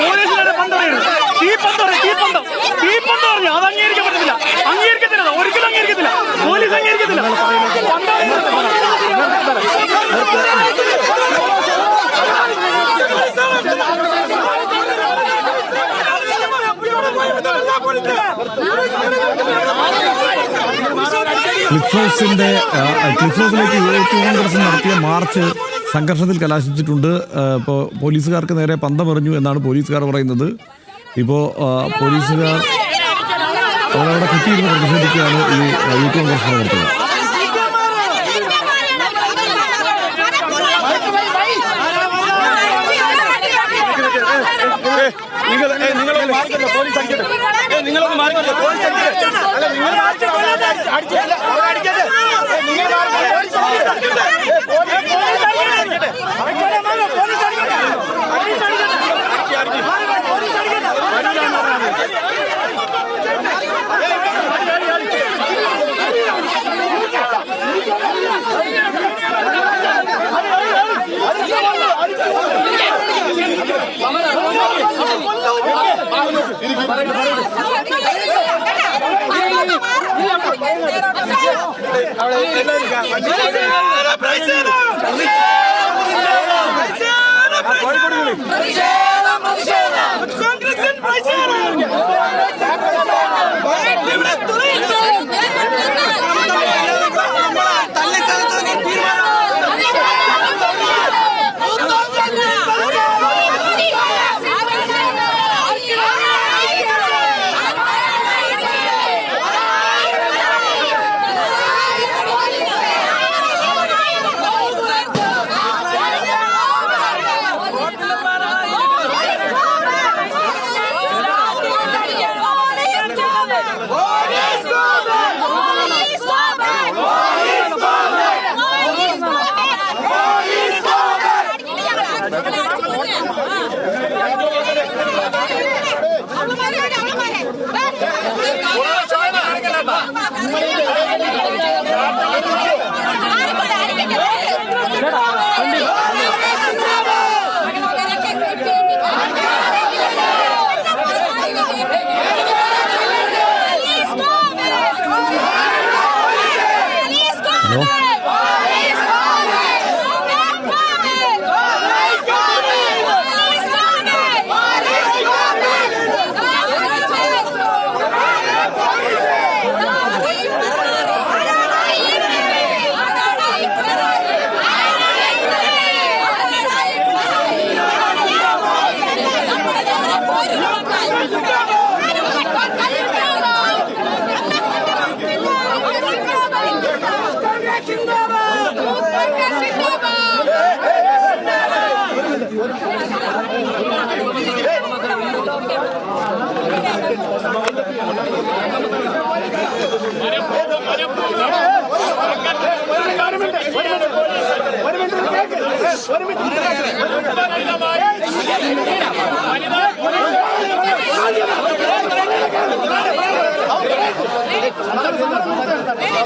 പോലീസിനെ പറഞ്ഞു അത് അംഗീകരിക്കാൻ പറ്റത്തില്ല, അംഗീകരിക്കത്തില്ല, ഒരിക്കലും അംഗീകരിക്കത്തില്ല, പോലീസ് അംഗീകരിക്കത്തില്ല. ക്ലിഫ് ഹൗസിലേക്ക് കോൺഗ്രസ് നടത്തിയ മാർച്ച് സംഘർഷത്തിൽ കലാശിച്ചിട്ടുണ്ട്. ഇപ്പോൾ പോലീസുകാർക്ക് നേരെ പന്തമെറിഞ്ഞു എന്നാണ് പോലീസുകാർ പറയുന്നത്. ഇപ്പോൾ പോലീസുകാർ അവരവിടെ കുത്തിയിരുന്ന് പ്രതിഷേധിക്കുകയാണ് ഈ യൂത്ത് കോൺഗ്രസ് പ്രവർത്തകർ. നിങ്ങളൊന്ന് മാറിക്കല്ലോ, പോലീസ് അല്ല നിങ്ങൾ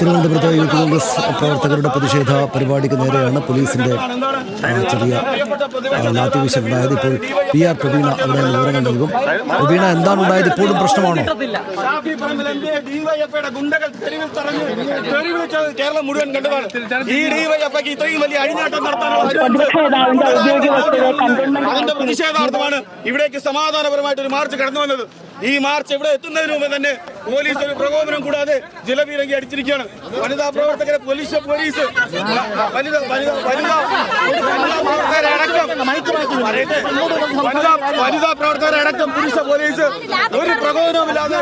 തിരുവനന്തപുരത്ത് യൂത്ത് കോൺഗ്രസ് പ്രവർത്തകരുടെ പ്രതിഷേധ പരിപാടിക്ക് നേരെയാണ് പോലീസിന്റെ ചെറിയ ലാത്തിവീശലുണ്ടായത്. ഇപ്പോൾ PR പ്രവീണ അവിടെ വിവരങ്ങൾ നൽകും. പ്രവീണ, എന്താണ് ഉണ്ടായത്? ഇപ്പോഴും പ്രശ്നമാണോ? കേരളം മുഴുവൻ കണ്ടതാണ്. ഈ ഡിവൈഎഫ്ഐക്ക് ഇത്രയും വലിയ അഴിഞ്ഞാട്ടം നടത്താനുള്ള അതിന്റെ പ്രതിഷേധാർത്ഥമാണ് ഇവിടേക്ക് സമാധാനപരമായിട്ട് ഒരു മാർച്ച് കടന്നു വന്നത്. ഈ മാർച്ച് ഇവിടെ എത്തുന്നതിന് മുമ്പ് തന്നെ പോലീസ് ഒരു പ്രകോപനം കൂടാതെ ജലപീരങ്കി അടിച്ചിരിക്കുകയാണ്. വനിതാ പ്രവർത്തകരെ വനിതാ പ്രവർത്തകരടക്കം പുരുഷ പോലീസ് ഒരു പ്രകോപനവുമില്ലാതെ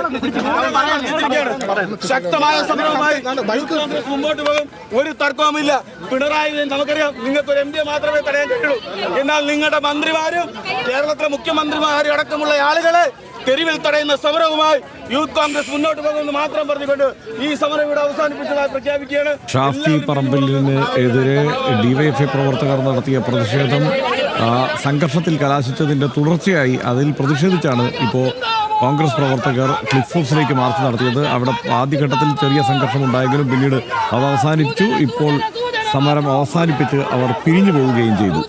ശക്തമായ സമരവുമായി മുമ്പോട്ട് പോകും. ഒരു തർക്കവുമില്ല. പിണറായി നമുക്കറിയാം, നിങ്ങൾക്ക് ഒരു MD മാത്രമേ തടയാൻ കഴിയുള്ളൂ. എന്നാൽ നിങ്ങളുടെ മന്ത്രിമാരും കേരളത്തിലെ മുഖ്യമന്ത്രിമാരും അടക്കമുള്ള ആളുകളെ തെരുവിൽ തടയുന്ന സമരവുമായി യൂത്ത് കോൺഗ്രസ് മുന്നോട്ട് പോകുമെന്ന് മാത്രം പറഞ്ഞുകൊണ്ട് ഈ സമരം ഇവിടെ അവസാനിപ്പിച്ചതായി പ്രഖ്യാപിക്കുകയാണ്. ഷാഫി പറമ്പിലിന് എതിരെ ഡിവൈഎഫ്ഐ പ്രവർത്തകർ നടത്തിയ പ്രതിഷേധം സംഘർഷത്തിൽ കലാശിച്ചതിൻ്റെ തുടർച്ചയായി അതിൽ പ്രതിഷേധിച്ചാണ് ഇപ്പോൾ കോൺഗ്രസ് പ്രവർത്തകർ ക്ലിഫ് ഹൗസിലേക്ക് മാർച്ച് നടത്തിയത്. അവിടെ ആദ്യഘട്ടത്തിൽ ചെറിയ സംഘർഷം ഉണ്ടായെങ്കിലും പിന്നീട് അത് അവസാനിപ്പിച്ചു. ഇപ്പോൾ സമരം അവസാനിപ്പിച്ച് അവർ പിരിഞ്ഞു പോവുകയും ചെയ്തു.